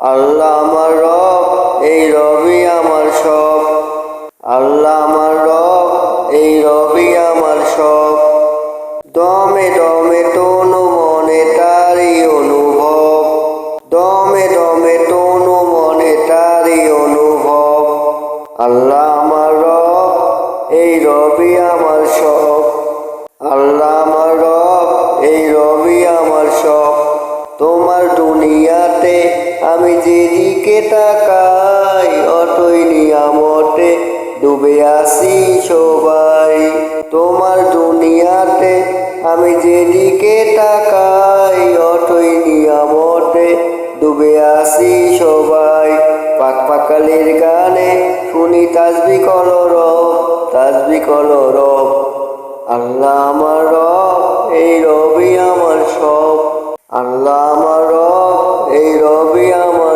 আল্লাহ আমার রব, এই রবি আমার সব। আল্লাহ আমার রব, এই রবি আমার সব। দমে দমে তনু মনে তারি অনুভব, দমে দমে তনু মনে তারি অনুভব। আল্লাহ আমার রব, এই রবি আমার সব। আল্লাহ আমার রব, এই রবি আমার সব। তোমার দুনিয়াতে আমি যেদিকে তাকাই, অতই নিয়ামতে ডুবে আসি সবাই। তোমার দুনিয়াতে আমি যেদিকে তাকাই, অতই নিয়ামতে ডুবে আসি সবাই। পাক পাকালির গানে শুনি তাসবি করো রব, তাসবি করো রব। আল্লাহ আমার রব, এই রবি আমার সব। আল্লাহ আমার রব, এই রবি আমার